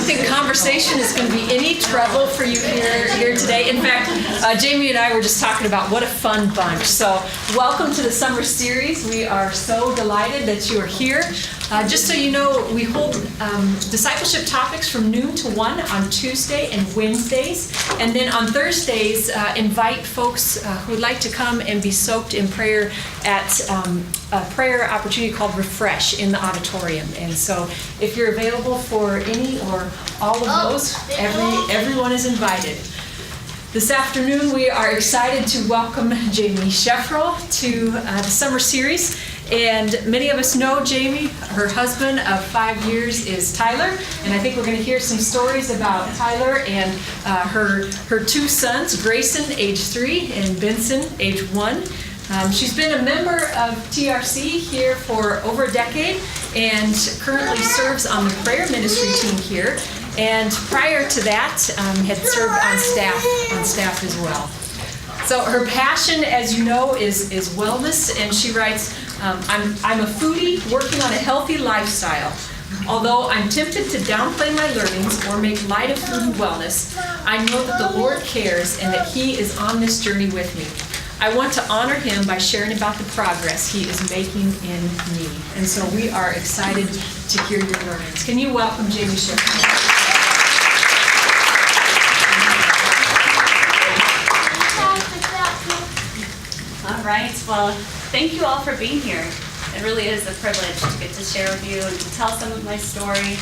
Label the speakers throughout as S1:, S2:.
S1: think conversation is going to be any trouble for you here today. In fact, Jamie and I were just talking about what a fun bunch. So welcome to the summer series. We are so delighted that you are here. Just so you know, we hold discipleship topics from noon to 1 on Tuesday and Wednesdays. And then on Thursdays, invite folks who would like to come and be soaked in prayer at a prayer opportunity called Refresh in the auditorium. And so if you're available for any or all of those, everyone is invited. This afternoon, we are excited to welcome JAIME SCHIFERL to the summer series. And many of us know Jamie. Her husband of 5 years is Tyler. And I think we're going to hear some stories about Tyler and her two sons, Grayson, age 3, and Benson, age 1. She's been a member of TRC here for over a decade and currently serves on the prayer ministry team here. And prior to that, had served on staff as well. So her passion, as you know, is wellness, and she writes, I'm a foodie working on a healthy lifestyle. Although I'm tempted to downplay my learnings or make light of food and wellness, I know that the Lord cares and that He is on this journey with me. I want to honor Him by sharing about the progress He is making in me. And so we are excited to hear your learnings. Can you welcome JAIME SCHIFERL?
S2: All right, well, thank you all for being here. It really is a privilege to get to share with you and to tell some of my story.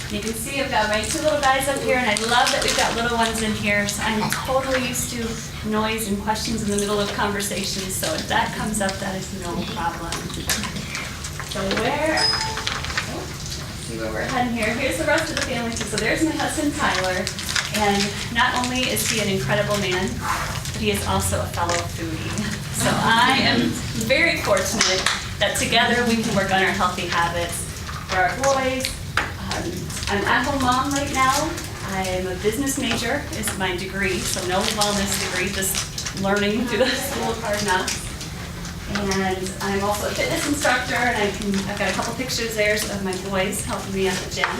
S2: You can see I've got my 2 little guys up here, and I love that we've got little ones in here, so I'm totally used to noise and questions in the middle of conversations, so if that comes up, that is no problem. So see where we're heading here. Here's the rest of the family too. So there's my husband, Tyler, and not only is he an incredible man, but he is also a fellow foodie. So I am very fortunate that together we can work on our healthy habits for our boys. I'm an at-home mom right now. I'm a business major is my degree, so no wellness degree, just learning through the school of hard knocks. And I'm also a fitness instructor, and I've got a couple pictures there of my boys helping me at the gym.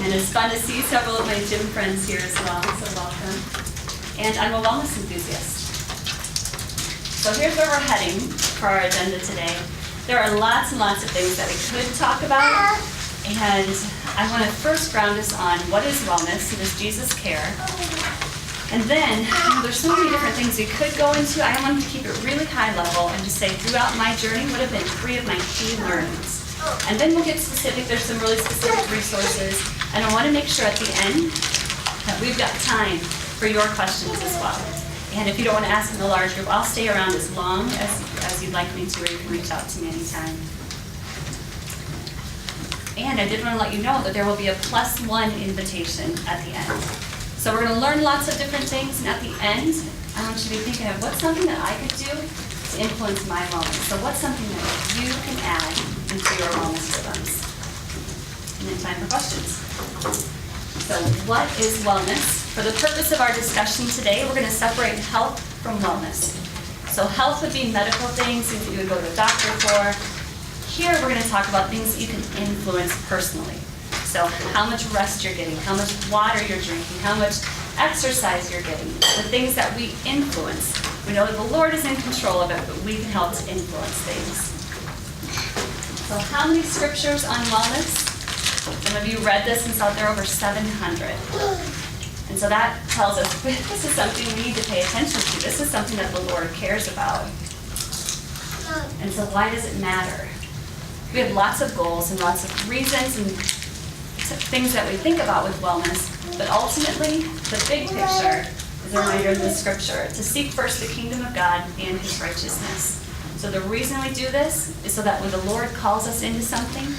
S2: And it's fun to see several of my gym friends here as well, so welcome. And I'm a wellness enthusiast. So here's where we're heading for our agenda today. There are lots and lots of things that we could talk about, and I want to first ground us on what is wellness, and does Jesus care? And then, there's so many different things we could go into. I wanted to keep it really high level and just say throughout my journey what have been 3 of my key learnings. And then we'll get specific. There's some really specific resources, and I want to make sure at the end that we've got time for your questions as well. And if you don't want to ask in a large group, I'll stay around as long as you'd like me to, or you can reach out to me anytime. And I did want to let you know that there will be a +1 invitation at the end. So we're going to learn lots of different things, and at the end, I want you to be thinking of what's something that I could do to influence my wellness. So what's something that you can add into your wellness systems? And then time for questions. So what is wellness? For the purpose of our discussion today, we're going to separate health from wellness. So health would be medical things that you would go to a doctor for. Here we're going to talk about things that you can influence personally. So how much rest you're getting, how much water you're drinking, how much exercise you're getting, the things that we influence. We know that the Lord is in control of it, but we can help to influence things. So how many scriptures on wellness? Some of you read this and saw there are over 700. And so that tells us this is something we need to pay attention to. This is something that the Lord cares about. And so why does it matter? We have lots of goals and lots of reasons and things that we think about with wellness, but ultimately, the big picture is a reminder of the scripture, to seek first the kingdom of God and His righteousness. So the reason we do this is so that when the Lord calls us into something,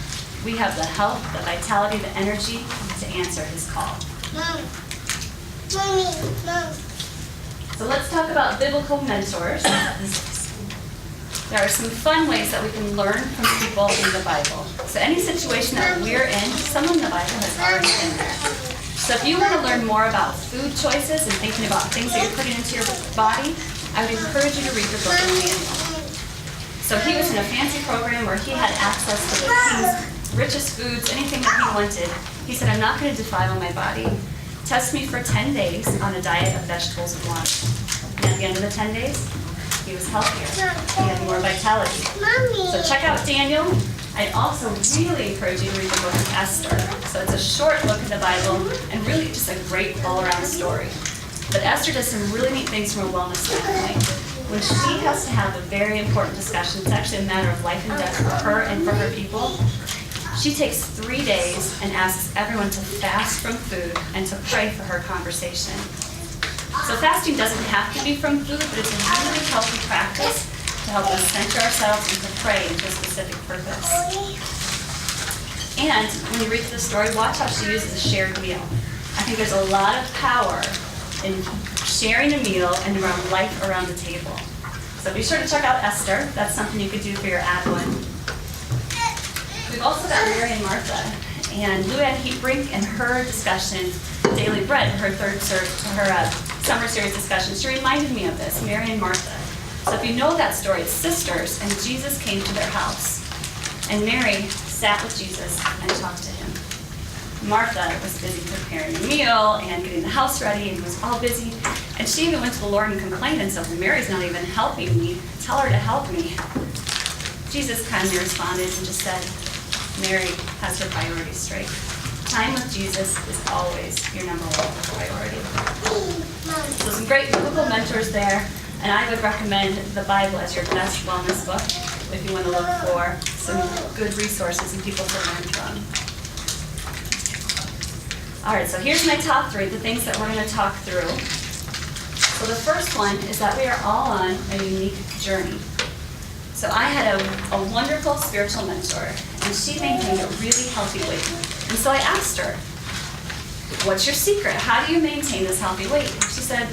S2: we have the health, the vitality, the energy to answer His call.
S3: Mom.
S2: So let's talk about biblical mentors. There are some fun ways that we can learn from people in the Bible. So any situation that we're in, someone in the Bible has already been there. So if you want to learn more about food choices and thinking about things that you're putting into your body, I would encourage you to read the book of Daniel. So he was in a fancy program where he had access to the king's richest foods, anything that he wanted. He said, I'm not going to defile my body. Test me for 10 days on a diet of vegetables and water. And at the end of the 10 days, he was healthier. He had more vitality. So check out Daniel. I also really encourage you to read the book of Esther. So it's a short book in the Bible and really just a great all-around story. But Esther does some really neat things from a wellness standpoint. When she has to have a very important discussion, it's actually a matter of life and death for her and for her people, she takes 3 days and asks everyone to fast from food and to pray for her conversation. So fasting doesn't have to be from food, but it's a really healthy practice to help us center ourselves and to pray into a specific purpose. And when you read the story, watch how she uses a shared meal. I think there's a lot of power in sharing a meal and around life around the table. So be sure to check out Esther. That's something you could do for your ad one. We've also got Mary and Martha. And Luann Heatbrink and her discussion, Daily Bread, her summer series discussion, she reminded me of this, Mary and Martha. So if you know that story, it's sisters, and Jesus came to their house. And Mary sat with Jesus and talked to him. Martha was busy preparing a meal and getting the house ready and was all busy. And she even went to the Lord and complained and said, Mary's not even helping me. Tell her to help me. Jesus kindly responded and just said, Mary has her priorities straight. Time with Jesus is always your number one priority. So some great biblical mentors there, and I would recommend the Bible as your best wellness book if you want to look for some good resources and people to learn from. All right, so here's my top 3, the things that we're going to talk through. So the first one is that we are all on a unique journey. So I had a wonderful spiritual mentor, and she maintained a really healthy weight. And so I asked her, what's your secret? How do you maintain this healthy weight? And she said,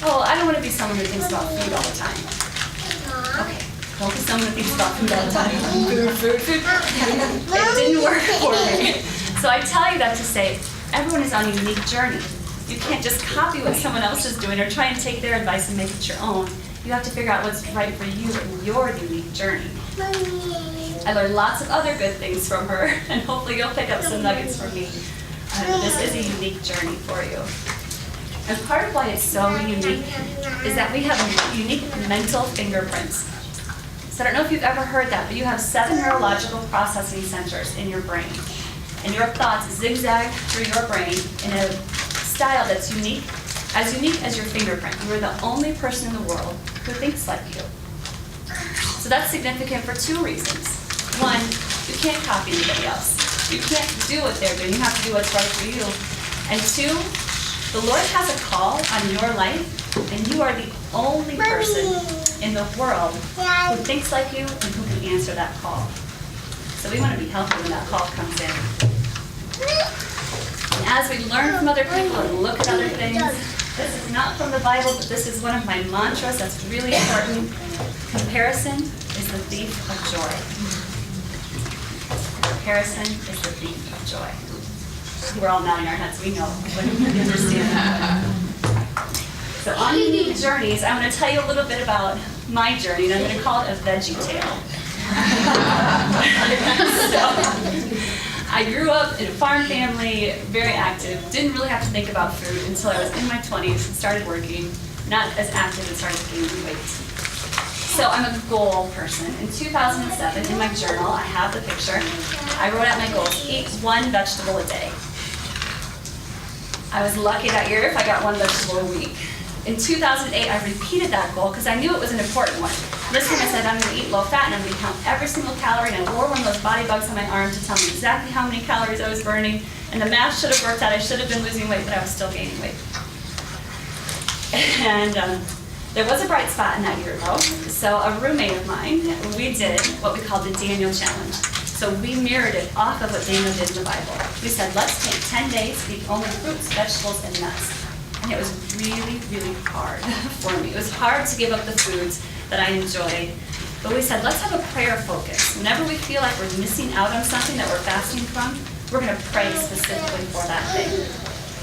S2: oh, I don't want to be someone who thinks about food all the time. Okay, don't be someone who thinks about food all the time. Food. It didn't work for me. So I tell you that to say, everyone is on a unique journey. You can't just copy what someone else is doing or try and take their advice and make it your own. You have to figure out what's right for you in your unique journey. I learned lots of other good things from her, and hopefully you'll pick up some nuggets from me. This is a unique journey for you. And part of why it's so unique is that we have unique mental fingerprints. So I don't know if you've ever heard that, but you have 7 neurological processing centers in your brain. And your thoughts zigzag through your brain in a style that's unique as your fingerprint. You are the only person in the world who thinks like you. So that's significant for 2 reasons. 1, you can't copy anybody else. You can't do what they're doing. You have to do what's right for you. And 2, the Lord has a call on your life, and you are the only person in the world who thinks like you and who can answer that call. So we want to be healthy when that call comes in. And as we learn from other people and look at other things, this is not from the Bible, but this is one of my mantras that's really important. Comparison is the thief of joy. Comparison is the thief of joy. We're all nodding our heads. We know. We understand that. So on unique journeys, I'm going to tell you a little bit about my journey, and I'm going to call it a veggie tale. I grew up in a farm family, very active, didn't really have to think about food until I was in my 20s and started working, not as active and started gaining weight. So I'm a goal person. In 2007, in my journal, I have the picture, I wrote out my goals, eat 1 vegetable a day. I was lucky that year if I got 1 vegetable a week. In 2008, I repeated that goal because I knew it was an important one. This time I said, I'm going to eat low fat and I'm going to count every single calorie, and I wore one of those body bugs on my arm to tell me exactly how many calories I was burning, and the math should have worked out. I should have been losing weight, but I was still gaining weight. And there was a bright spot in that year though. So a roommate of mine, we did what we called the Daniel Challenge. So we mirrored it off of what Daniel did in the Bible. We said, let's take 10 days to eat only fruits, vegetables, and nuts. And it was really, really hard for me. It was hard to give up the foods that I enjoyed. But we said, let's have a prayer focus. Whenever we feel like we're missing out on something that we're fasting from, we're going to pray specifically for that thing.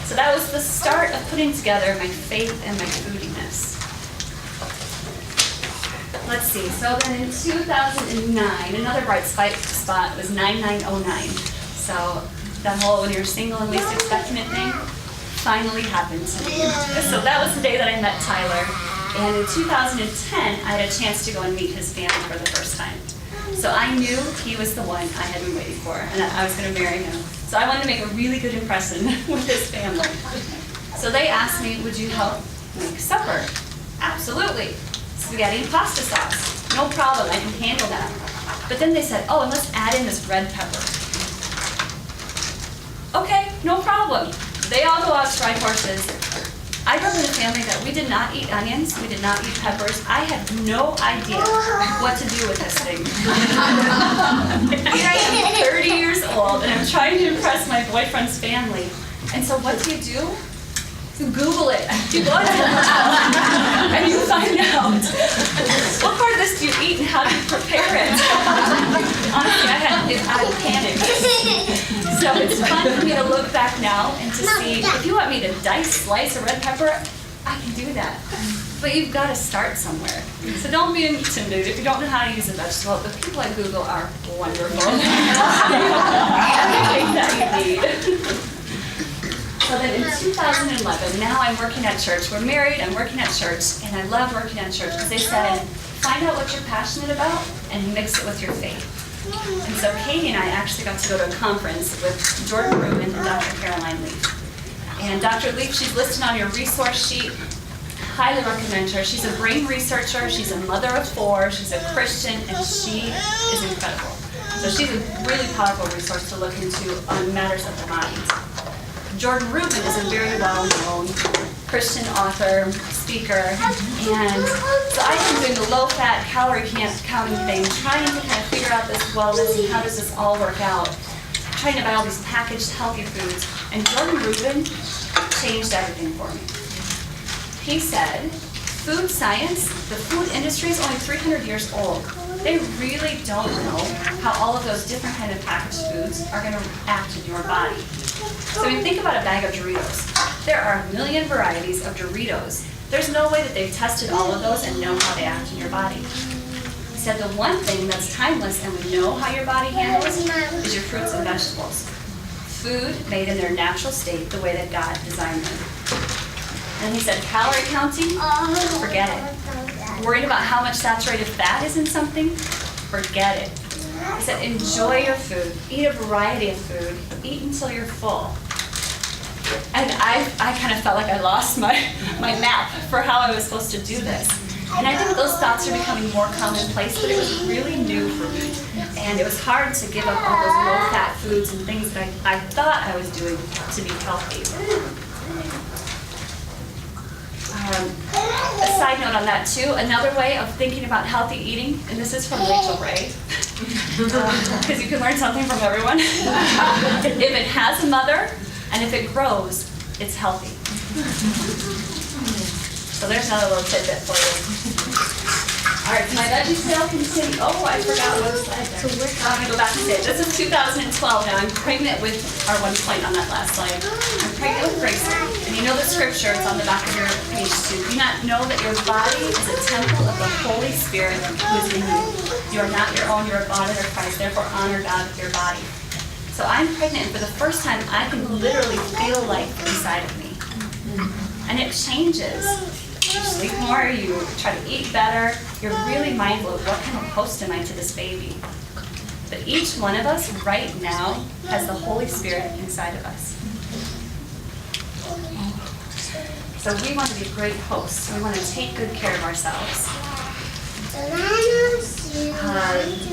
S2: So that was the start of putting together my faith and my foodiness. let's see, so then in 2009, another bright spot was 9909. So that whole when you're single and least expectant thing finally happened to me. So that was the day that I met Tyler. And in 2010, I had a chance to go and meet his family for the first time. So I knew he was the one I had been waiting for, and that I was going to marry him. So I wanted to make a really good impression with his family. So they asked me, would you help make supper? Absolutely. Spaghetti and pasta sauce. No problem, I can handle that. But then they said, oh, and let's add in this red pepper. Okay, no problem. They all go out to ride horses. I grew up in a family that we did not eat onions, we did not eat peppers. I had no idea what to do with this thing. Here I am, 30 years old, and I'm trying to impress my boyfriend's family. And so what do? You Google it. You go to and you find out what part of this do you eat and how do you prepare it. Honestly, I panicked. So it's fun for me to look back now and to see, if you want me to slice a red pepper, I can do that. But you've got to start somewhere. So don't be intimidated if you don't know how to use a vegetable. The people at Google are wonderful. Everything that you need. So then in 2011, now I'm working at church. We're married, I'm working at church, and I love working at church because they said, find out what you're passionate about and mix it with your faith. And so Katie and I actually got to go to a conference with Jordan Rubin and Dr. Caroline Leaf. And Dr. Leaf, she's listed on your resource sheet. Highly recommend her. She's a brain researcher, she's a mother of 4, she's a Christian, and she is incredible. So she's a really powerful resource to look into on matters of the mind. Jordan Rubin is a very well-known Christian author, speaker, and so I've been doing the low-fat, calorie counting thing, trying to kind of figure out this wellness and how does this all work out, trying to buy all these packaged healthy foods, and Jordan Rubin changed everything for me. He said, food science, the food industry is only 300 years old. They really don't know how all of those different kind of packaged foods are going to act in your body. So when you think about a bag of Doritos, there are a million varieties of Doritos. There's no way that they've tested all of those and know how they act in your body. He said the one thing that's timeless and we know how your body handles is your fruits and vegetables. Food made in their natural state, the way that God designed them. And he said calorie counting, forget it. Worried about how much saturated fat is in something, forget it. He said, enjoy your food, eat a variety of food, eat until you're full. And I kind of felt like I lost my map for how I was supposed to do this. And I think those thoughts are becoming more commonplace, but it was really new for me. And it was hard to give up all those low-fat foods and things that I thought I was doing to be healthy. A side note on that too, another way of thinking about healthy eating, and this is from Rachel Ray, because you can learn something from everyone. If it has a mother, and if it grows, it's healthy. So there's another little tidbit for you. All right, so my veggie sale continues. Oh, I forgot what slide there. I'm going to go back and say it. This is 2012 now. I'm pregnant with, our one point on that last slide. I'm pregnant with Gracie. And you know the scripture, it's on the back of your page too. Do you not know that your body is a temple of the Holy Spirit who is in you? You are not your own, you are bought under Christ. Therefore, honor God with your body. So I'm pregnant, and for the first time, I can literally feel life inside of me. And it changes. You sleep more, you try to eat better, you're really mindful of what kind of host am I to this baby. But each one of us right now has the Holy Spirit inside of us. So we want to be great hosts. We want to take good care of ourselves.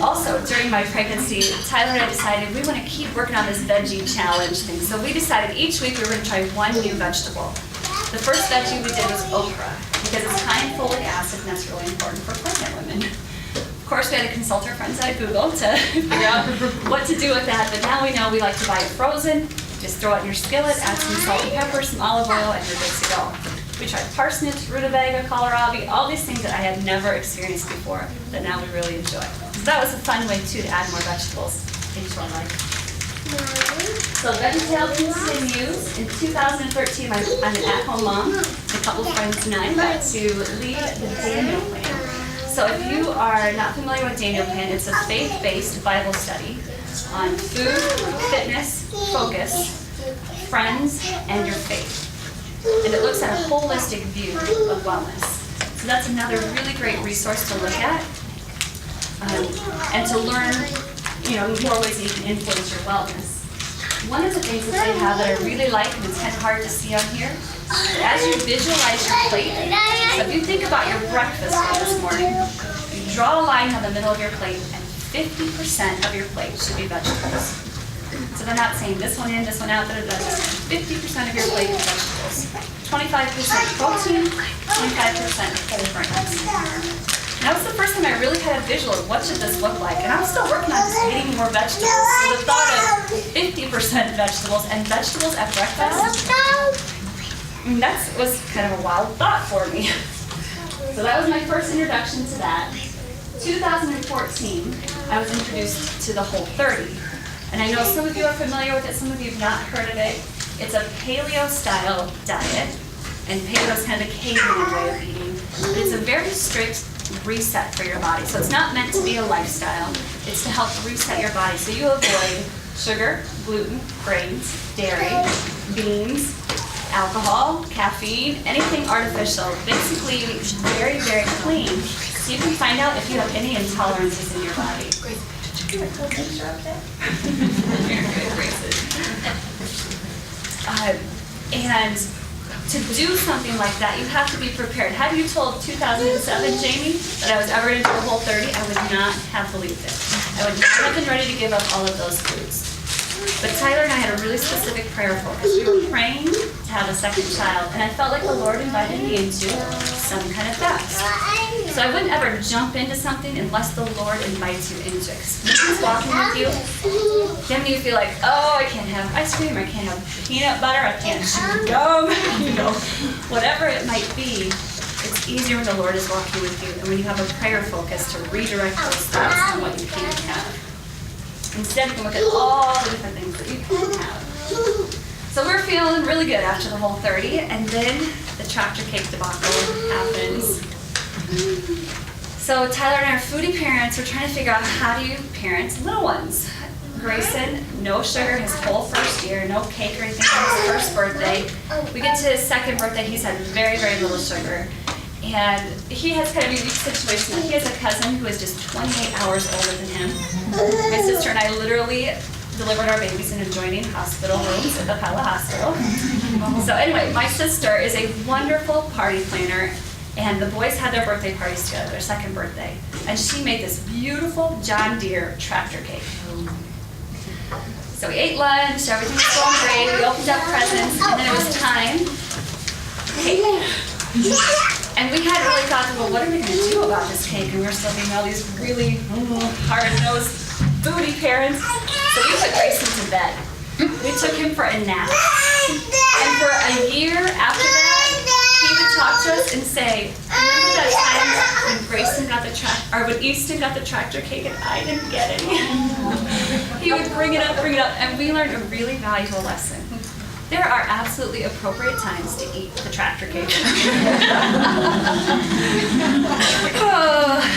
S2: Also, during my pregnancy, Tyler and I decided we want to keep working on this veggie challenge thing. So we decided each week we were going to try one new vegetable. The first veggie we did was okra, because it's high in folic acid and that's really important for pregnant women. Of course, we had to consult our friends at Google to figure out what to do with that, but now we know we like to buy it frozen. Just throw it in your skillet, add some salt and pepper, some olive oil, and you're good to go. We tried parsnips, rutabaga, kohlrabi, all these things that I had never experienced before that now we really enjoy. So that was a fun way, too, to add more vegetables into our life. So VeggieTale continues. In 2013, I'm an at-home mom. A couple friends and I got to lead the day meal plan. So if you are not familiar with Daniel Plan, it's a faith-based Bible study on food, fitness, focus, friends, and your faith. And it looks at a holistic view of wellness. So that's another really great resource to look at and to learn, more ways that you can influence your wellness. One of the things that they have that I really like, and it's kind of hard to see on here, as you visualize your plate, so if you think about your breakfast meal this morning, you draw a line down the middle of your plate, and 50% of your plate should be vegetables. So they're not saying this one in, this one out, 50% of your plate is vegetables. 25% protein, 25% whole grains. And that was the first time I really had a visual of what should this look like. And I'm still working on just eating more vegetables. So the thought of 50% vegetables and vegetables at breakfast, that was kind of a wild thought for me. So that was my first introduction to that. 2014, I was introduced to the Whole30. And I know some of you are familiar with it, some of you have not heard of it. It's a paleo-style diet, and paleo is kind of a caveman way of eating. But it's a very strict reset for your body. So it's not meant to be a lifestyle. It's to help reset your body. So you avoid sugar, gluten, grains, dairy, beans, alcohol, caffeine, anything artificial. Basically, very, very clean. So you can find out if you have any intolerances in your body. Very good, Graces. And to do something like that, you have to be prepared. Had you told 2007, Jamie, that I was ever going to do a Whole30, I would not have believed it. I would not have been ready to give up all of those foods. But Tyler and I had a really specific prayer focus. We were praying to have a second child, and I felt like the Lord invited me into some kind of fast. So I wouldn't ever jump into something unless the Lord invites you into it. When He's walking with you, then you feel like, oh, I can't have ice cream, I can't have peanut butter, I can't chew gum, whatever it might be. It's easier when the Lord is walking with you and when you have a prayer focus to redirect those thoughts to what you can't have. Instead, you can look at all the different things that you can have. So we're feeling really good after the Whole30, and then the tractor cake debacle happens. So Tyler and I are foodie parents. We're trying to figure out how do you parent little ones. Grayson, no sugar his whole first year, no cake or anything on his first birthday. We get to his second birthday, he's had very, very little sugar. And he has kind of a unique situation. He has a cousin who is just 28 hours older than him. My sister and I literally delivered our babies in adjoining hospital rooms at the Pella Hospital. So anyway, my sister is a wonderful party planner, and the boys had their birthday parties together, their second birthday. And she made this beautiful John Deere tractor cake. So we ate lunch, everything was going great, we opened up presents, and then it was time. Cake. And we hadn't really thought, well, what are we going to do about this cake? And we were still being all these really hard-nosed foodie parents. So we put Grayson to bed. We took him for a nap. And for a year after that, he would talk to us and say, remember that time when Grayson got when Easton got the tractor cake and I didn't get any? He would bring it up, and we learned a really valuable lesson. There are absolutely appropriate times to eat the tractor cake.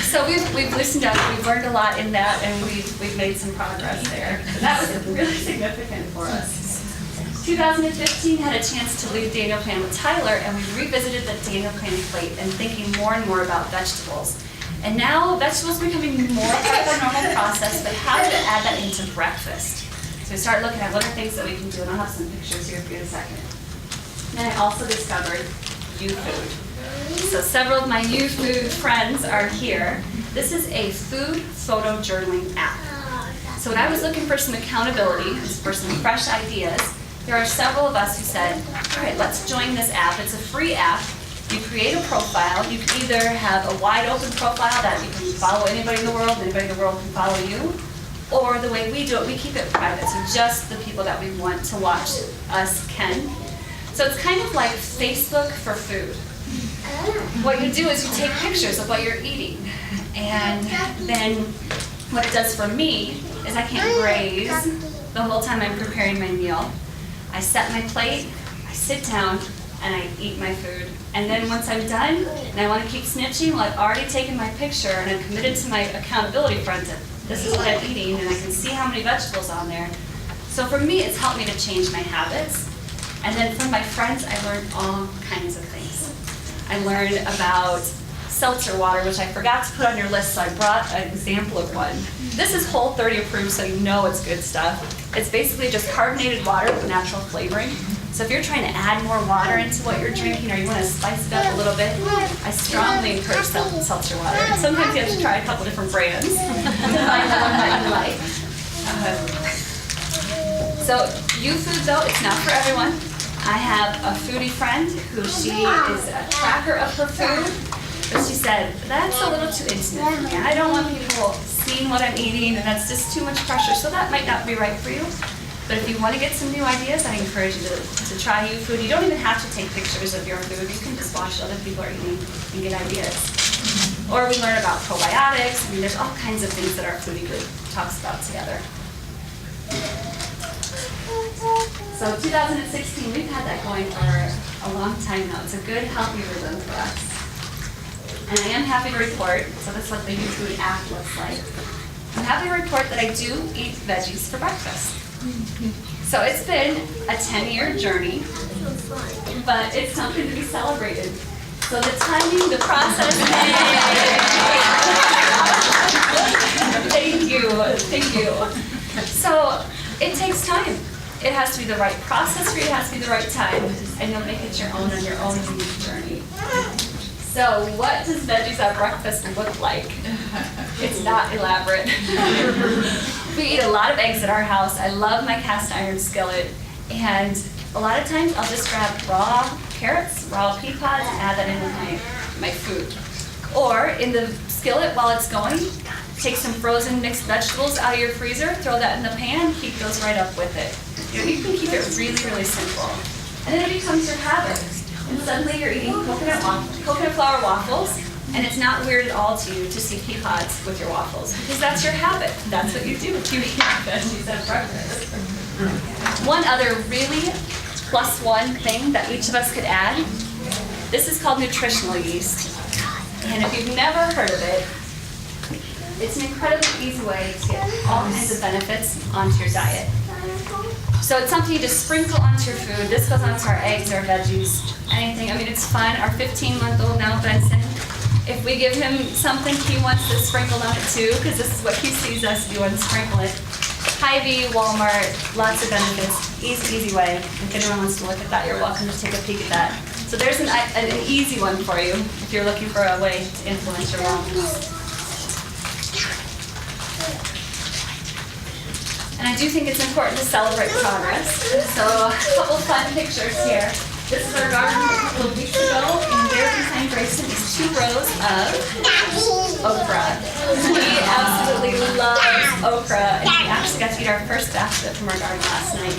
S2: So we've listened up, we've learned a lot in that, and we've made some progress there. So that was really significant for us. 2015 had a chance to lead Daniel Plan with Tyler, and we revisited the Daniel Plan plate and thinking more and more about vegetables. And now vegetables are becoming more part of our normal process, but how to add that into breakfast? So we started looking at what are things that we can do, and I'll have some pictures here for you in a second. Then I also discovered YouFood. So several of my YouFood friends are here. This is a food photo journaling app. So when I was looking for some accountability, for some fresh ideas, there are several of us who said, all right, let's join this app. It's a free app. You create a profile. You can either have a wide open profile that you can follow anybody in the world, anybody in the world can follow you. Or the way we do it, we keep it private, so just the people that we want to watch us can. So it's kind of like Facebook for food. What you do is you take pictures of what you're eating, and then what it does for me is I can't graze the whole time I'm preparing my meal. I set my plate, I sit down, and I eat my food. And then once I'm done, and I want to keep snitching, well, I've already taken my picture and I'm committed to my accountability front that this is what I'm eating and I can see how many vegetables on there. So for me, it's helped me to change my habits. And then from my friends, I learned all kinds of things. I learned about seltzer water, which I forgot to put on your list, so I brought an example of one. This is Whole30 approved, so you know it's good stuff. It's basically just carbonated water with natural flavoring. So if you're trying to add more water into what you're drinking or you want to spice it up a little bit, I strongly encourage seltzer water. Sometimes you have to try a couple different brands to find the one that you like. So food though, it's not for everyone. I have a foodie friend who she is a tracker of her food, but she said, that's a little too intimate for me. I don't want people seeing what I'm eating and that's just too much pressure, so that might not be right for you. But if you want to get some new ideas, I encourage you to try food. You don't even have to take pictures of your food. You can just watch what other people are eating and get ideas. Or we learn about probiotics. I mean, there's all kinds of things that our foodie group talks about together. So 2016, we've had that going for a long time now. It's a good, healthy rhythm for us. And I am happy to report, so this is what the new food app looks like. I'm happy to report that I do eat veggies for breakfast. So it's been a 10-year journey, but it's something to be celebrated. So the timing, the process, thank you. So it takes time. It has to be the right process for you, it has to be the right time, and you'll make it your own on your own unique journey. So what does veggies at breakfast look like? It's not elaborate. We eat a lot of eggs at our house. I love my cast iron skillet, and a lot of times I'll just grab raw carrots, raw pea pods, and add that in with my food. Or in the skillet while it's going, take some frozen mixed vegetables out of your freezer, throw that in the pan, heat those right up with it. You can keep it really, really simple. And then it becomes your habit. And suddenly you're eating coconut flour waffles, and it's not weird at all to you to see pea pods with your waffles, because that's your habit. That's what you do if you eat veggies at breakfast. One other really +1 thing that each of us could add, this is called nutritional yeast. And if you've never heard of it, it's an incredibly easy way to get all kinds of benefits onto your diet. So it's something you just sprinkle onto your food. This goes onto our eggs, our veggies, anything. I mean, it's fun. Our 15-month-old now, Benson, if we give him something, he wants to sprinkle on it too, because this is what he sees us do and sprinkle it. Hy-Vee, Walmart, lots of benefits. Easy way. If anyone wants to look at that, you're welcome to take a peek at that. So there's an easy one for you if you're looking for a way to influence your wellness. And I do think it's important to celebrate progress. So a couple fun pictures here. This is our garden a couple of weeks ago, and there behind Grayson is 2 rows of okra. He absolutely loves okra, and we actually got to eat our first basket from our garden last night.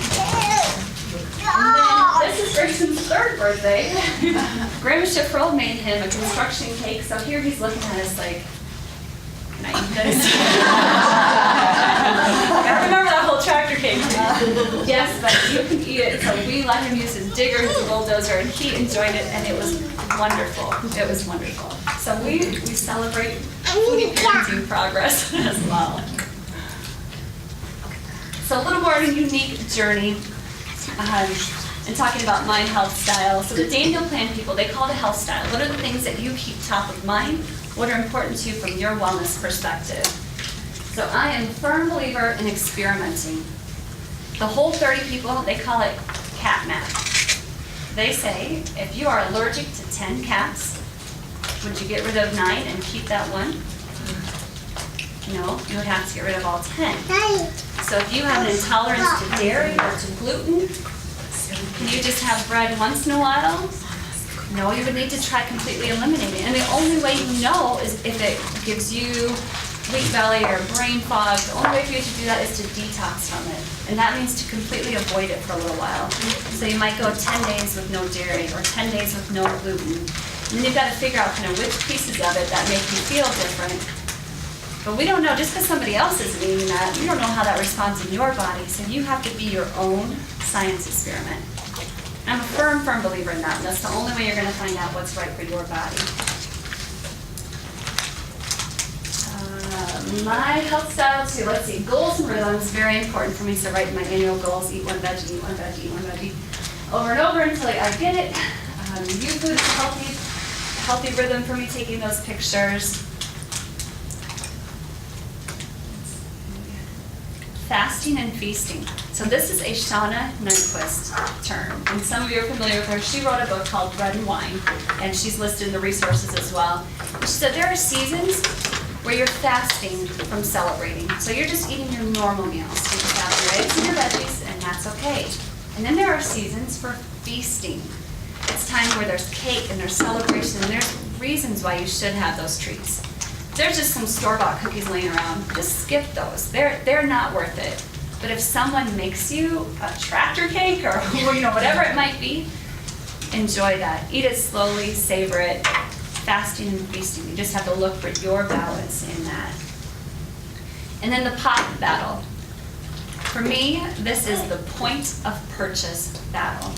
S2: And then this is Grayson's 3rd birthday. Grandma SCHIFERL made him a construction cake, so here he's looking at us like, can I eat this? I remember that whole tractor cake. Yes, but you can eat it. So we let him use his digger, his bulldozer, and he enjoyed it, and it was wonderful. It was wonderful. So we celebrate foodie parenting progress as well. So a little more of a unique journey. And talking about mind, health, style. So the Daniel Plan people, they call it a health style. What are the things that you keep top of mind? What are important to you from your wellness perspective? So I am a firm believer in experimenting. The Whole30 people, they call it cat math. They say, if you are allergic to 10 cats, would you get rid of 9 and keep that one? No, you would have to get rid of all 10. So if you have an intolerance to dairy or to gluten, can you just have bread once in a while? No, you would need to try completely eliminating it. And the only way you know is if it gives you weak belly or brain fog. The only way for you to do that is to detox from it. And that means to completely avoid it for a little while. So you might go 10 days with no dairy or 10 days with no gluten. And then you've got to figure out kind of which pieces of it that make you feel different. But we don't know, just because somebody else is eating that, you don't know how that responds in your body. So you have to be your own science experiment. I'm a firm, firm believer in that, and that's the only way you're going to find out what's right for your body. My health style too, let's see, goals and rhythms, very important for me, so write my annual goals, eat one veggie, eat one veggie, eat one veggie, over and over until I get it. New food is a healthy rhythm for me, taking those pictures. Fasting and feasting. So this is a Shauna Nyquist term, and some of you are familiar with her. She wrote a book called Bread and Wine, and she's listed in the resources as well. She said there are seasons where you're fasting from celebrating. So you're just eating your normal meals. You just have your eggs and your veggies, and that's okay. And then there are seasons for feasting. It's times where there's cake and there's celebration, and there's reasons why you should have those treats. There's just some store-bought cookies laying around. Just skip those. They're not worth it. But if someone makes you a tractor cake or whatever it might be, enjoy that. Eat it slowly, savor it. Fasting and feasting. You just have to look for your balance in that. And then the pot battle. For me, this is the point of purchase battle.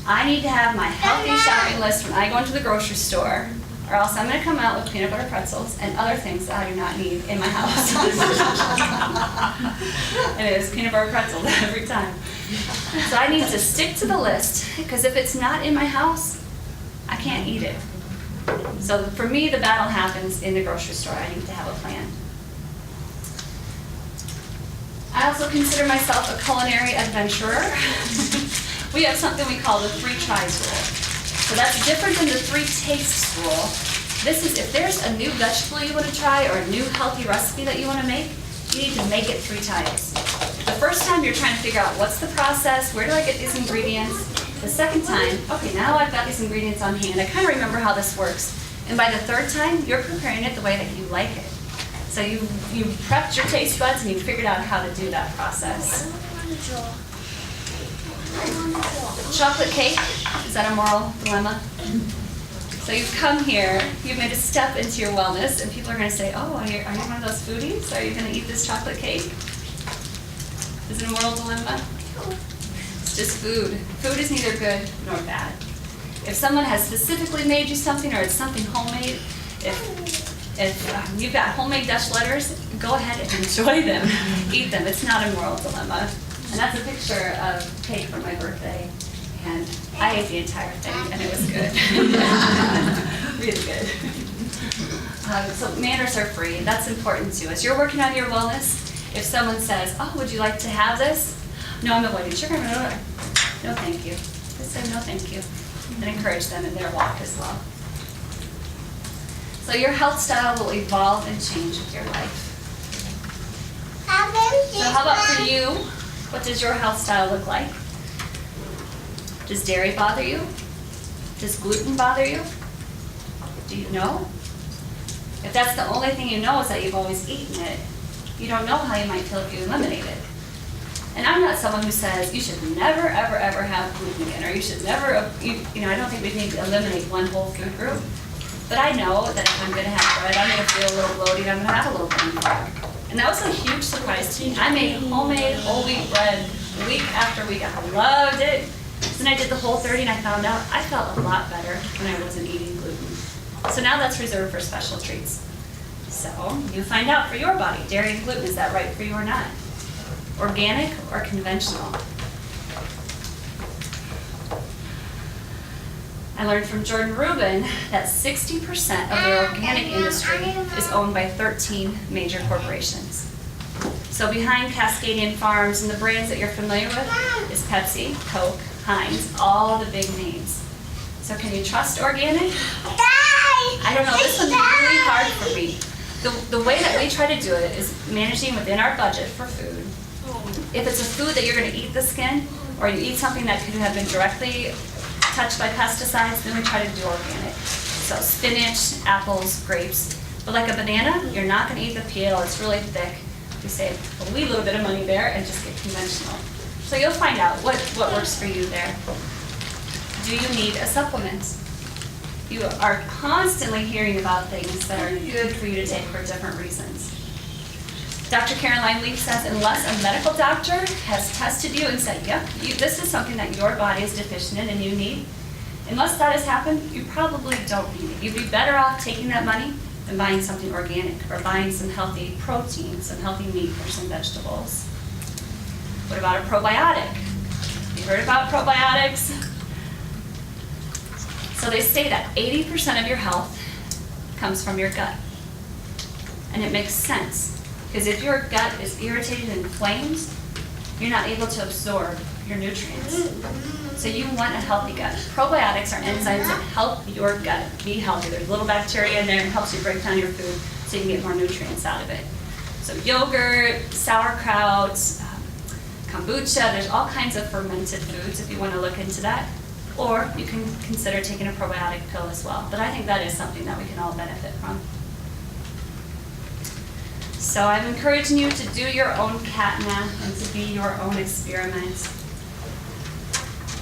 S2: I need to have my healthy shopping list when I go into the grocery store, or else I'm going to come out with peanut butter pretzels and other things that I do not need in my house. It is peanut butter pretzels every time. So I need to stick to the list, because if it's not in my house, I can't eat it. So for me, the battle happens in the grocery store. I need to have a plan. I also consider myself a culinary adventurer. We have something we call the 3 tries rule. So that's different than the 3 tastes rule. This is if there's a new vegetable you want to try or a new healthy recipe that you want to make, you need to make it 3 times. The first time you're trying to figure out what's the process, where do I get these ingredients? The second time, okay, now I've got these ingredients on hand. I kind of remember how this works. And by the 3rd time, you're preparing it the way that you like it. So you prepped your taste buds and you figured out how to do that process. Chocolate cake, is that a moral dilemma? So you've come here, you've made a step into your wellness, and people are going to say, oh, are you one of those foodies? Are you going to eat this chocolate cake? Is it a moral dilemma? It's just food. Food is neither good nor bad. If someone has specifically made you something, or it's something homemade, if you've got homemade Dutch letters, go ahead and enjoy them. Eat them. It's not a moral dilemma. And that's a picture of cake for my birthday. And I ate the entire thing, and it was good. Really good. So manners are free. That's important too. As you're working on your wellness, if someone says, oh, would you like to have this? No, I'm avoiding sugar. No, thank you. Just say no, thank you. And encourage them in their walk as well. So your health style will evolve and change with your life. So how about for you? What does your health style look like? Does dairy bother you? Does gluten bother you? Do you know? If that's the only thing you know is that you've always eaten it, you don't know how you might feel if you eliminate it. And I'm not someone who says you should never, ever, ever have gluten again, or you should never, I don't think we need to eliminate one whole food group. But I know that if I'm going to have bread, I'm going to feel a little bloated, I'm going to have a little bit more. And that was a huge surprise to me. I made homemade whole wheat bread week after week. I loved it. Then I did the Whole30 and I found out I felt a lot better when I wasn't eating gluten. So now that's reserved for special treats. So you find out for your body, dairy and gluten, is that right for you or not? Organic or conventional? I learned from Jordan Rubin that 60% of the organic industry is owned by 13 major corporations. So behind Cascadian Farms and the brands that you're familiar with is Pepsi, Coke, Heinz, all the big names. So can you trust organic? I don't know, this one's really hard for me. The way that we try to do it is managing within our budget for food. If it's a food that you're going to eat the skin, or you eat something that could have been directly touched by pesticides, then we try to do organic. So spinach, apples, grapes. But like a banana, you're not going to eat the peel, it's really thick. We save a wee little bit of money there and just get conventional. So you'll find out what works for you there. Do you need a supplement? You are constantly hearing about things that are good for you to take for different reasons. Dr. Caroline Leaf says, unless a medical doctor has tested you and said, yep, this is something that your body is deficient in and you need, unless that has happened, you probably don't need it. You'd be better off taking that money than buying something organic or buying some healthy protein, some healthy meat, or some vegetables. What about a probiotic? You heard about probiotics? So they say that 80% of your health comes from your gut. And it makes sense, because if your gut is irritated and inflamed, you're not able to absorb your nutrients. So you want a healthy gut. Probiotics are enzymes that help your gut be healthy. There's little bacteria in there and helps you break down your food so you can get more nutrients out of it. So yogurt, sauerkraut, kombucha, there's all kinds of fermented foods if you want to look into that. Or you can consider taking a probiotic pill as well. But I think that is something that we can all benefit from. So I'm encouraging you to do your own cat math and to be your own experiment.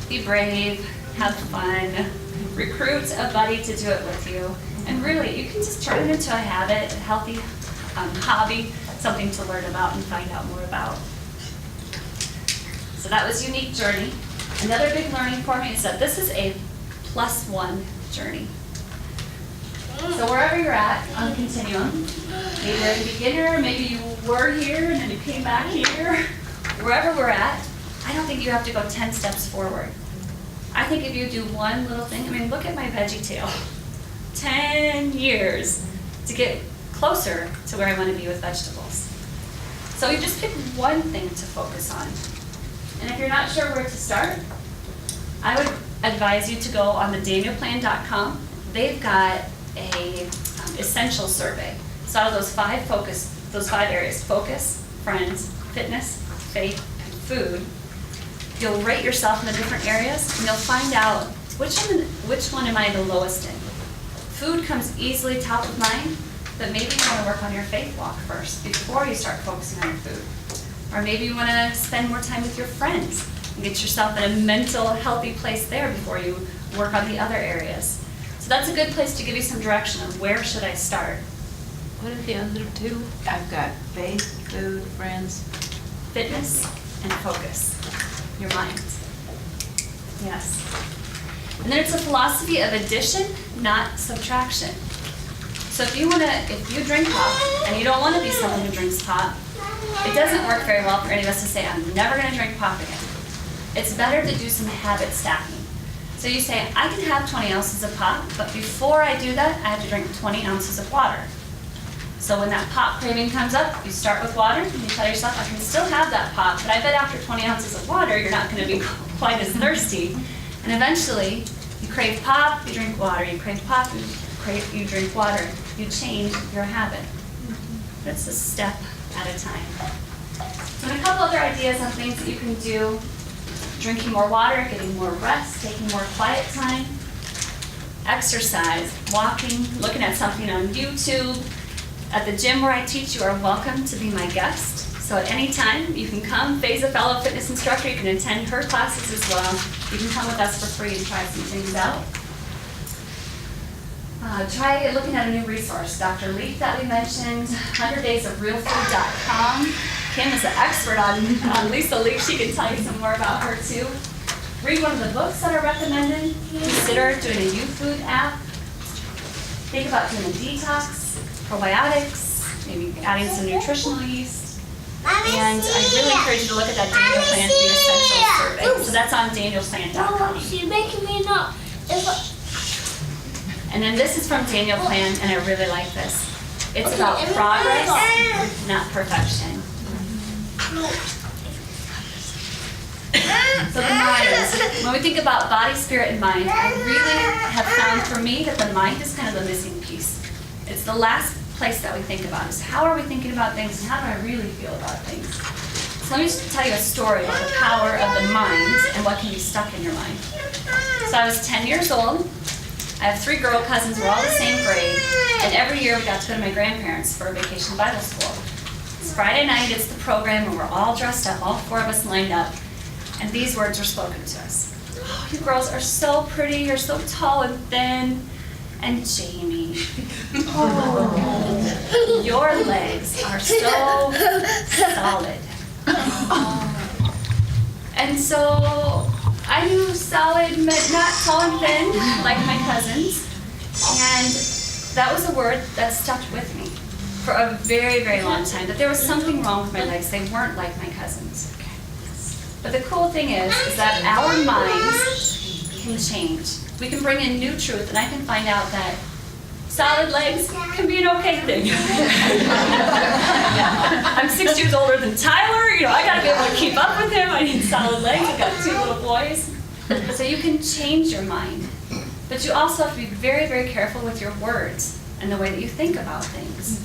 S2: Be brave, have fun, recruit a buddy to do it with you. And really, you can just turn it into a habit, a healthy hobby, something to learn about and find out more about. So that was Unique Journey. Another big learning for me is that this is a +1 journey. So wherever you're at on the continuum, maybe you're a beginner, maybe you were here and then you came back here, wherever we're at, I don't think you have to go 10 steps forward. I think if you do one little thing, I mean, look at my veggie tail. 10 years to get closer to where I want to be with vegetables. So you just pick one thing to focus on. And if you're not sure where to start, I would advise you to go on the danielplan.com. They've got a essential survey. So out of those five areas, focus, friends, fitness, faith, and food, you'll rate yourself in the different areas and you'll find out which one am I the lowest in. Food comes easily top of mind, but maybe you want to work on your faith walk first before you start focusing on your food. Or maybe you want to spend more time with your friends and get yourself in a mental, healthy place there before you work on the other areas. So that's a good place to give you some direction of where should I start.
S3: What are the other two? I've got faith, food, friends.
S2: Fitness and focus, your mind. Yes. And then it's a philosophy of addition, not subtraction. So if you drink pop and you don't want to be someone who drinks pop, it doesn't work very well for any of us to say, I'm never going to drink pop again. It's better to do some habit stacking. So you say, I can have 20 ounces of pop, but before I do that, I have to drink 20 ounces of water. So when that pop craving comes up, you start with water, and you tell yourself, I can still have that pop, but I bet after 20 ounces of water, you're not going to be quite as thirsty. And eventually, you crave pop, you drink water. You crave pop, you drink water. You change your habit. That's a step at a time. So a couple other ideas on things that you can do. Drinking more water, getting more rest, taking more quiet time, exercise, walking, looking at something on YouTube. At the gym where I teach, you are welcome to be my guest. So at any time, you can come. Faye's a fellow fitness instructor. You can attend her classes as well. You can come with us for free and try some things out. Try looking at a new resource. Dr. Leaf that we mentioned, 100daysofrealfood.com. Kim is an expert on Lisa Leaf. She can tell you some more about her too. Read one of the books that are recommended. Consider doing a YouFood app. Think about doing a detox, probiotics, maybe adding some nutritional yeast. And I really encourage you to look at that Daniel Plan for the essential survey. So that's on danielplan.com.
S4: She's making me not.
S2: And then this is from Daniel Plan, and I really like this. It's about progress, not perfection. So the mind, when we think about body, spirit, and mind, I really have found for me that the mind is kind of the missing piece. It's the last place that we think about is how are we thinking about things and how do I really feel about things. So let me just tell you a story about the power of the mind and what can be stuck in your mind. So I was 10 years old. I have 3 girl cousins, we're all the same grade, and every year we got to go to my grandparents for a vacation Bible school. It's Friday night, it's the program, and we're all dressed up, all 4 of us lined up, and these words were spoken to us. Oh, you girls are so pretty, you're so tall and thin, And Jamie, your legs are so solid. And so I knew solid meant not tall and thin like my cousins. And that was a word that stuck with me for a very, very long time, that there was something wrong with my legs. They weren't like my cousins. But the cool thing is that our minds can change. We can bring in new truth, and I can find out that solid legs can be an okay thing. I'm 6 years older than Tyler. I gotta be able to keep up with him. I need solid legs. I've got 2 little boys. So you can change your mind. But you also have to be very, very careful with your words and the way that you think about things.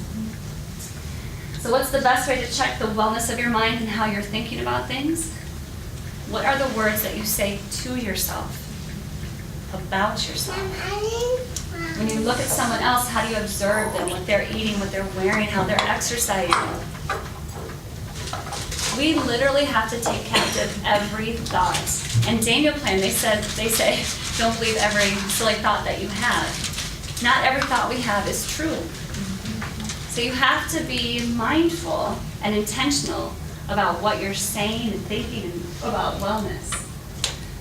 S2: So what's the best way to check the wellness of your mind and how you're thinking about things? What are the words that you say to yourself about yourself? When you look at someone else, how do you observe them, what they're eating, what they're wearing, how they're exercising? We literally have to take captive every thought. And Daniel Plan, they say, don't believe every silly thought that you have. Not every thought we have is true. So you have to be mindful and intentional about what you're saying and thinking about wellness.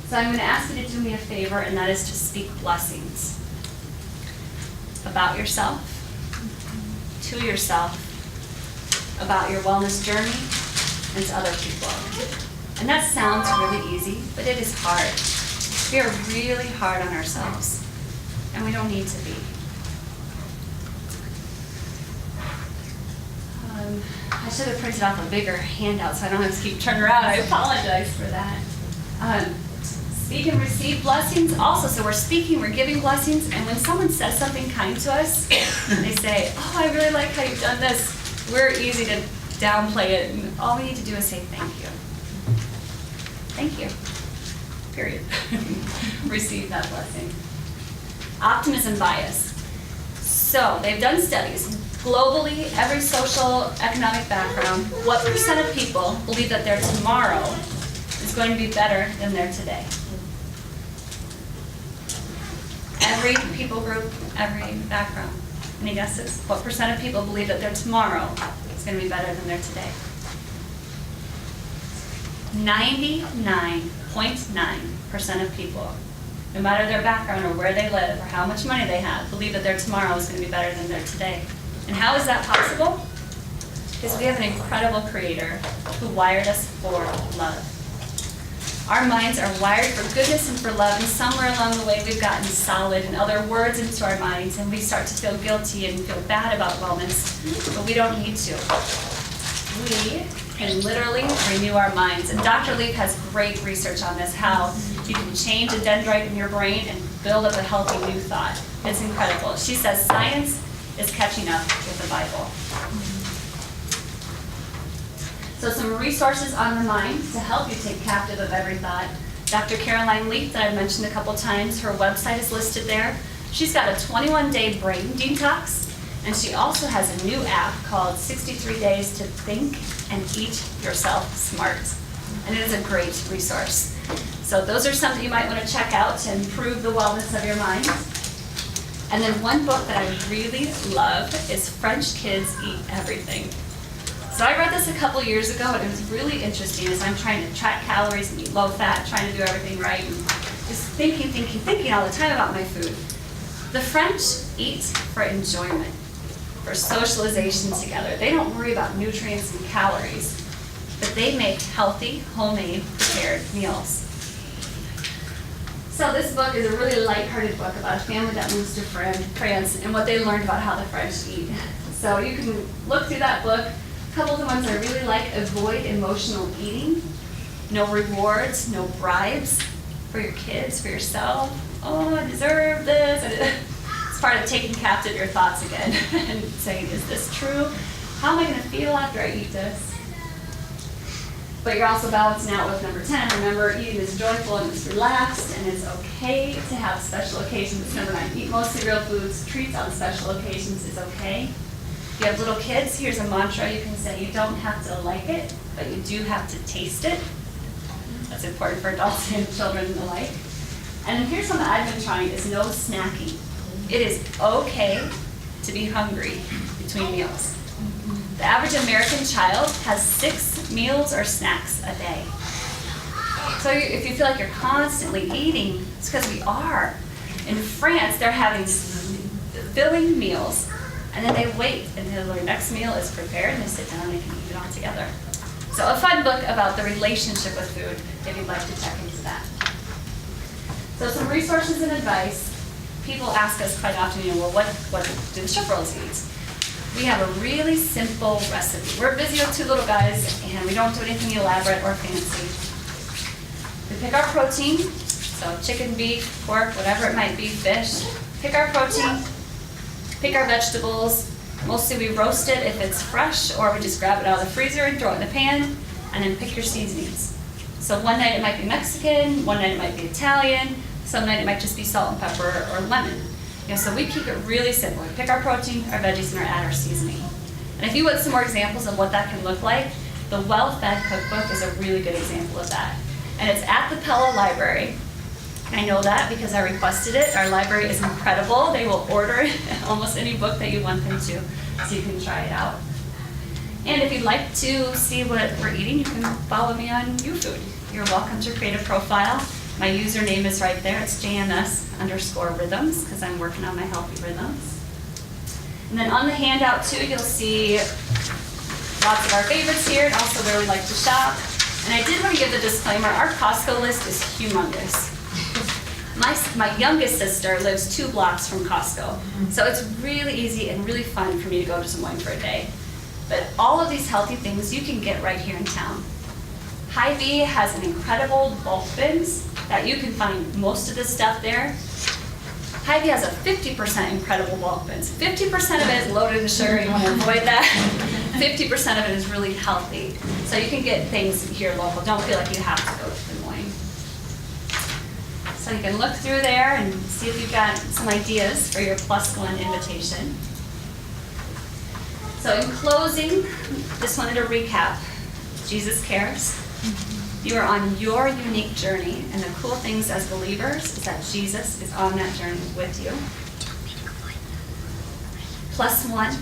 S2: So I'm going to ask you to do me a favor, and that is to speak blessings about yourself, to yourself, about your wellness journey, and to other people. And that sounds really easy, but it is hard. We are really hard on ourselves, and we don't need to be. I should have printed off a bigger handout so I don't have to keep turning around. I apologize for that. Speak and receive blessings also. So we're speaking, we're giving blessings, and when someone says something kind to us, they say, oh, I really like how you've done this, we're easy to downplay it, and all we need to do is say thank you. Thank you. Period. Receive that blessing. Optimism bias. So they've done studies. Globally, every social, economic background, what percent of people believe that their tomorrow is going to be better than their today? Every people group, every background. Any guesses? What percent of people believe that their tomorrow is going to be better than their today? 99.9% of people, no matter their background or where they live or how much money they have, believe that their tomorrow is going to be better than their today. And how is that possible? Because we have an incredible creator who wired us for love. Our minds are wired for goodness and for love, and somewhere along the way we've gotten solid and other words into our minds, and we start to feel guilty and feel bad about wellness, but we don't need to. We can literally renew our minds. And Dr. Leaf has great research on this, how you can change a dendrite in your brain and build up a healthy new thought. It's incredible. She says science is catching up with the Bible. So some resources on the mind to help you take captive of every thought. Dr. Caroline Leaf, that I've mentioned a couple times, her website is listed there. She's got a 21-day brain detox, and she also has a new app called 63 Days to Think and Eat Yourself Smart. And it is a great resource. So those are some that you might want to check out to improve the wellness of your mind. And then one book that I really love is French Kids Eat Everything. So I read this a couple years ago, and it was really interesting as I'm trying to track calories and eat low fat, trying to do everything right, and just thinking all the time about my food. The French eat for enjoyment, for socialization together. They don't worry about nutrients and calories, but they make healthy, homemade, prepared meals. So this book is a really lighthearted book about a family that moves to France and what they learned about how the French eat. So you can look through that book. A couple of the ones I really like: avoid emotional eating, no rewards, no bribes for your kids, for yourself. Oh, I deserve this. It's part of taking captive your thoughts again and saying, is this true? How am I going to feel after I eat this? But you're also balancing out with number 10. Remember, eating is joyful and it's relaxed, and it's okay to have special occasions. It's number 9. Eat mostly real foods. Treats on special occasions is okay. If you have little kids, here's a mantra you can say: you don't have to like it, but you do have to taste it. That's important for adults and children alike. And here's one that I've been trying: is no snacking. It is okay to be hungry between meals. The average American child has 6 meals or snacks a day. So if you feel like you're constantly eating, it's because we are. In France, they're having filling meals, and then they wait until their next meal is prepared, and they sit down and they can eat it all together. So a fun book about the relationship with food, if you'd like to check into that. So some resources and advice. People ask us quite often, well, what do the SCHIFERLs eat? We have a really simple recipe. We're busy with 2 little guys, and we don't do anything elaborate or fancy. We pick our protein, so chicken, beef, pork, whatever it might be, fish. Pick our protein, pick our vegetables. Mostly we roast it if it's fresh, or we just grab it out of the freezer and throw it in the pan, and then pick your seasonings. So one night it might be Mexican, one night it might be Italian, some night it might just be salt and pepper or lemon. So we keep it really simple. We pick our protein, our veggies, and add our seasoning. And if you want some more examples of what that can look like, the Well-Fed Cookbook is a really good example of that. And it's at the Pella Library. I know that because I requested it. Our library is incredible. They will order almost any book that you want them to, so you can try it out. And if you'd like to see what we're eating, you can follow me on YouFood. You're welcome to create a profile. My username is right there. It's JMS_rhythms, because I'm working on my healthy rhythms. And then on the handout too, you'll see lots of our favorites here, and also where we like to shop. And I did want to give the disclaimer, our Costco list is humongous. My youngest sister lives 2 blocks from Costco, so it's really easy and really fun for me to go to Des Moines for a day. But all of these healthy things you can get right here in town. Hy-Vee has an incredible bulk bins that you can find most of the stuff there. Hy-Vee has a 50% incredible bulk bins. 50% of it is loaded with sugar, you want to avoid that. 50% of it is really healthy. So you can get things here local. Don't feel like you have to go to Des Moines. So you can look through there and see if you've got some ideas for your +1 invitation. So in closing, just wanted to recap. Jesus cares. You are on your unique journey, and the cool things as believers is that Jesus is on that journey with you. +1,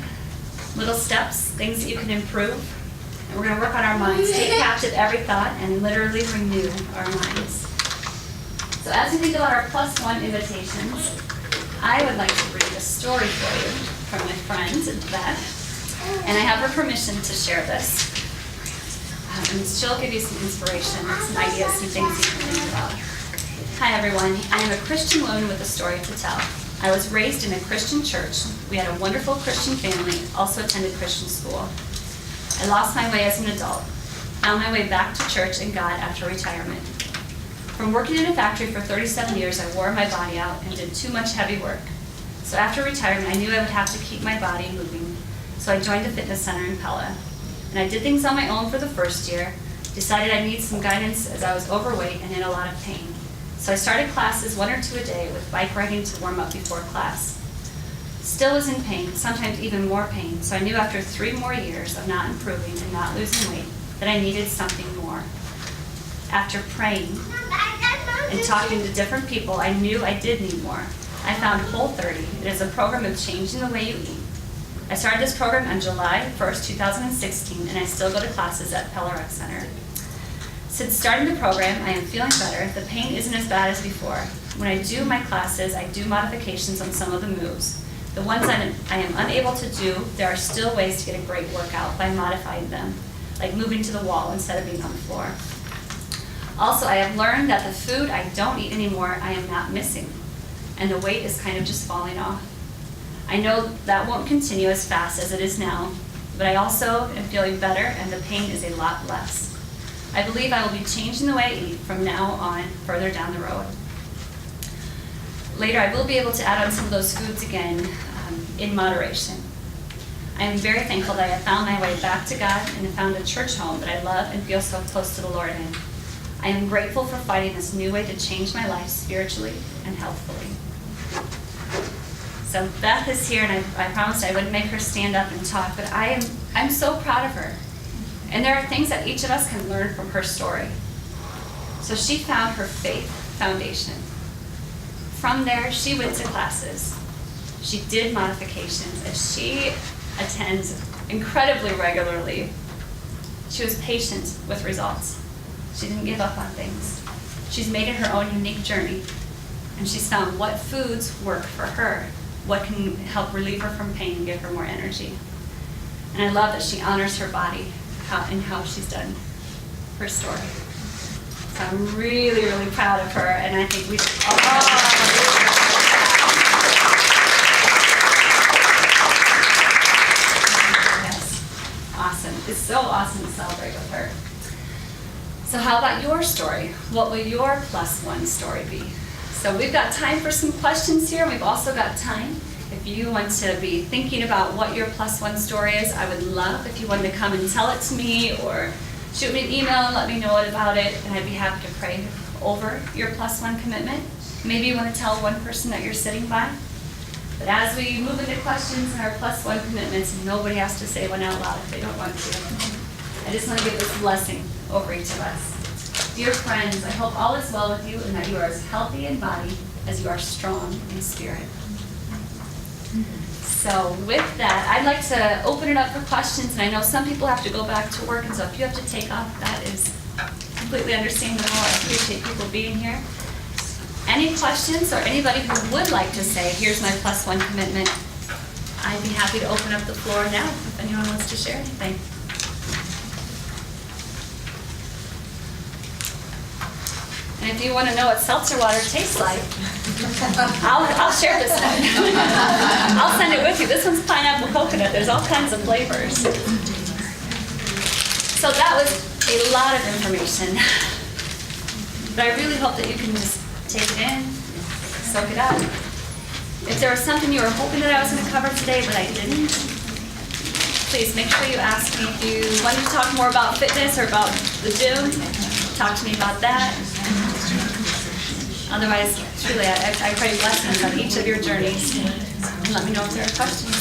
S2: little steps, things that you can improve. And we're going to work on our minds, take captive every thought, and literally renew our minds. So as we think about our +1 invitations, I would like to read a story for you from my friend, Beth. And I have her permission to share this. And she'll give you some inspiration, some ideas, some things you can think about. Hi everyone, I am a Christian woman with a story to tell. I was raised in a Christian church. We had a wonderful Christian family, also attended Christian school. I lost my way as an adult, found my way back to church and God after retirement. From working in a factory for 37 years, I wore my body out and did too much heavy work. So after retirement, I knew I would have to keep my body moving. So I joined a fitness center in Pella. And I did things on my own for the first year, decided I needed some guidance as I was overweight and in a lot of pain. So I started classes 1 or 2 a day with bike riding to warm up before class. Still was in pain, sometimes even more pain, so I knew after 3 more years of not improving and not losing weight that I needed something more. After praying and talking to different people, I knew I did need more. I found Whole30. It is a program of changing the way you eat. I started this program on July 1st, 2016, and I still go to classes at Pella Rec Center. Since starting the program, I am feeling better. The pain isn't as bad as before. When I do my classes, I do modifications on some of the moves. The ones I am unable to do, there are still ways to get a great workout by modifying them, like moving to the wall instead of being on the floor. Also, I have learned that the food I don't eat anymore, I am not missing, and the weight is kind of just falling off. I know that won't continue as fast as it is now, but I also am feeling better and the pain is a lot less. I believe I will be changing the way I eat from now on further down the road. Later, I will be able to add on some of those foods again in moderation. I am very thankful that I have found my way back to God and have found a church home that I love and feel so close to the Lord in. I am grateful for finding this new way to change my life spiritually and healthfully. So Beth is here, and I promised I wouldn't make her stand up and talk, but I'm so proud of her. And there are things that each of us can learn from her story. So she found her faith foundation. From there, she went to classes. She did modifications, and she attends incredibly regularly. She was patient with results. She didn't give up on things. She's made it her own unique journey, and she's found what foods work for her, what can help relieve her from pain and give her more energy. And I love that she honors her body and how she's done her story. So I'm really, really proud of her, and I think we should all. Yes, awesome. It's so awesome to celebrate with her. So how about your story? What will your +1 story be? So we've got time for some questions here. We've also got time if you want to be thinking about what your +1 story is. I would love if you wanted to come and tell it to me, or shoot me an email and let me know about it, and I'd be happy to pray over your +1 commitment. Maybe you want to tell one person that you're sitting by. But as we move into questions and our +1 commitments, nobody has to say one out loud if they don't want to. I just want to give this blessing over each of us. Dear friends, I hope all is well with you and that you are as healthy in body as you are strong in spirit. So with that, I'd like to open it up for questions, and I know some people have to go back to work, and so if you have to take off, that is completely understandable. I appreciate people being here. Any questions, or anybody who would like to say, here's my +1 commitment, I'd be happy to open up the floor now if anyone wants to share anything. And if you want to know what seltzer water tastes like, I'll share this one. I'll send it with you. This one's pineapple coconut. There's all kinds of flavors. So that was a lot of information. But I really hope that you can just take it in, soak it up. If there was something you were hoping that I was going to cover today but I didn't, please make sure you ask me. If you wanted to talk more about fitness or about the gym, talk to me about that. Otherwise, truly, I pray blessings on each of your journeys. And let me know if there are questions.